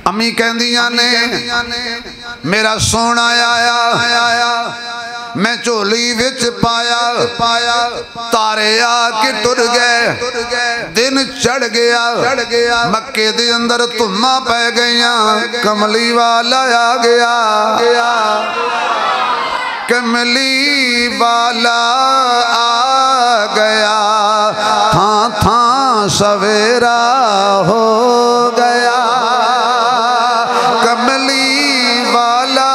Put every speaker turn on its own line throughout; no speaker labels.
अम्मी कहदियां ने मेरा सोना आया मैं झोली विच पाया तारे आके टुर गए दिन चढ़ गया मक्के दे अंदर धुम्मा पै गईया कमली वाला आ गया कमली वाला आ गया थां थां सवेरा हो गया कमली वाला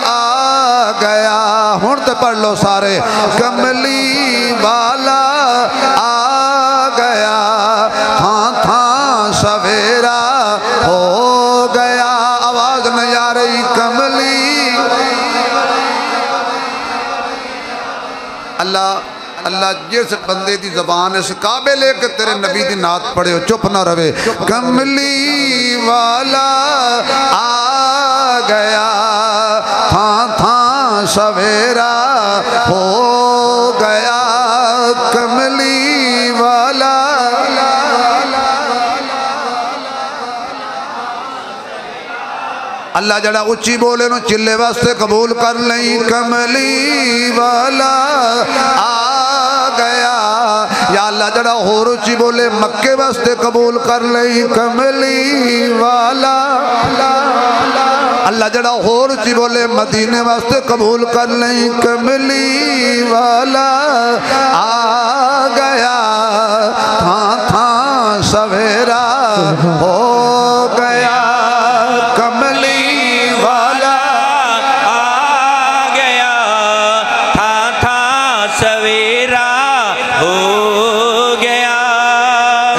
आ गया। हुण ते पढ़ लो सारे कमली वाला आ गया थां थां सवेरा हो गया। आवाज नहीं आ रही कमली अल्लाह अल्लाह जिस बंदे की जबान इस काबिल है कि तेरे नबी की नात पढ़े हो चुप ना रहे। कमली वाला आ गया थां थां सवेरा हो गया कमली वाला। अल्लाह जड़ा उच्ची बोले नो चिल्ले वास्ते कबूल कर लई कमली वाला आ गया। या अल्लाह जड़ा होर उच्ची बोले मक्के वास्ते कबूल कर लई कमली वाला। अल्लाह जड़ा होर उच्ची बोले मदीने वास्ते कबूल कर लई कमली वाला आ गया थां थां सवेरा हो गया कमली वाला
आ गया थां थां सवेरा हो गया।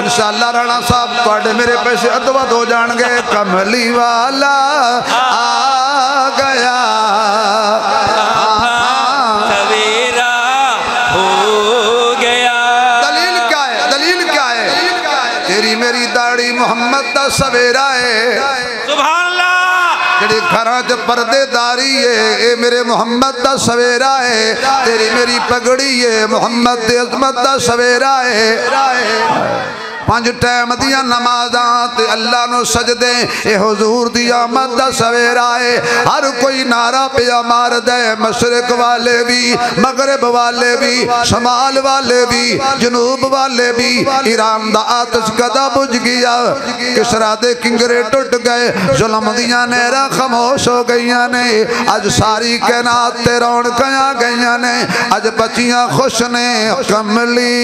इंशाअल्लाह राणा साहब तुहाडे मेरे पैसे अदवद हो जाएंगे। कमली वाला आ गया
सवेरा हो गया।
दलील क्या है? दलील क्या है? तेरी मेरी दाढ़ी मोहम्मद दा सवेरा है।
सुभान अल्लाह।
जेड़ी घरां च पर्देदारी है ये मेरे मोहम्मद दा सवेरा है। तेरी मेरी पगड़ी है मोहम्मद दी अज़मत दा सवेरा है। पांच टाइम दियां नमाज़ां ते अल्लाह नु सजदे ए हुजूर दी आमद दा सवेरा है। हर कोई नारा पिया मार दे मशरिक वाले भी मगरब वाले भी शमाल वाले भी जनूब वाले भी। ईरान दा आतिश कदा बुझ गया किसरा दे किंगरे टुट गए जुल्म दियां नहरां खामोश हो गईयां ने। अज सारी कायनात ते रौनकां आ गईयां ने अज बच्चियां खुश ने कमली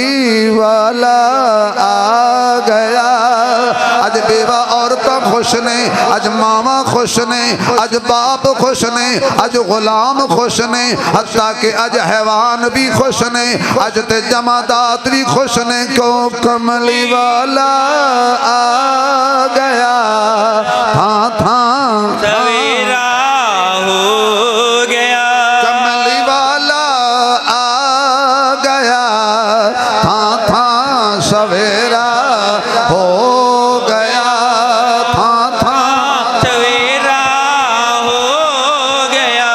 वाला आ गया। अज बेवा औरतां खुश ने अज मावा खुश ने अज बाप खुश ने अज गुलाम खुश ने हत्ता के अज हैवान भी खुश ने अज ते जमादात भी खुश ने। क्यों कमली वाला आ गया थां थां
सवेरा हो गया।
कमली वाला आ गया थां थां सवेरा हो गया थां थां
सवेरा हो गया।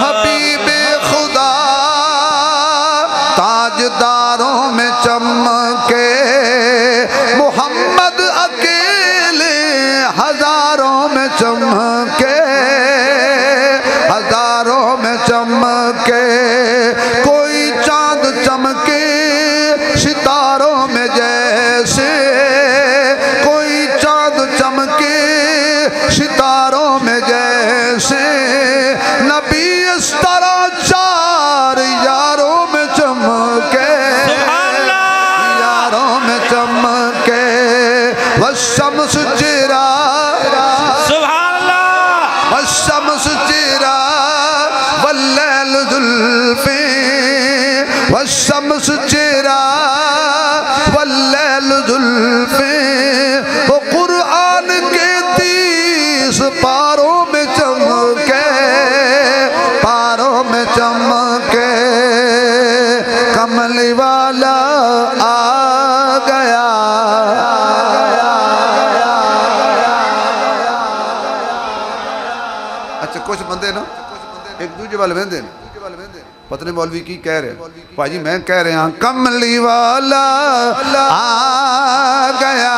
हबीबे खुदा ताजदारों में चमके मोहम्मद अकेले हजारों में चमके हजारों में चमके। कोई चांद चमके सितारों में जैसे कोई चांद चमके सितारों में जैसे। नबी इस तरह चार यारों में चमके यारों में चमके। वशम्स चिरा
सुभान अल्लाह।
वशम्स चिरा वल्लैल जुल्फे वशम्स चिरा वल्लैल जुल्फे। वो कुरान के 30 पारों में चमके पारों में चमके। कमली वाला आ गया। अच्छा कुछ बंदे ना एक दूजे वाल वेंदे पता नहीं मौलवी की कह रहे भाजी मैं कह रहा कमली वाला आ गया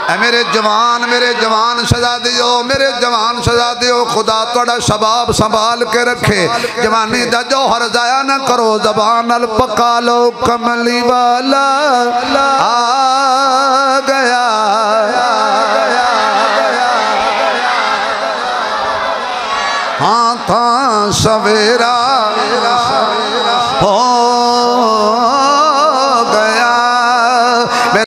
मेरे जवान सजा दियो, मेरे जवान सजा दियो। खुदा थोड़ा शबाब संभाल के रखे, जवानी दा जौहर जाया ना करो। जबान अल पका लो, कमली वाला आ गया। हाँ था सवेरा हो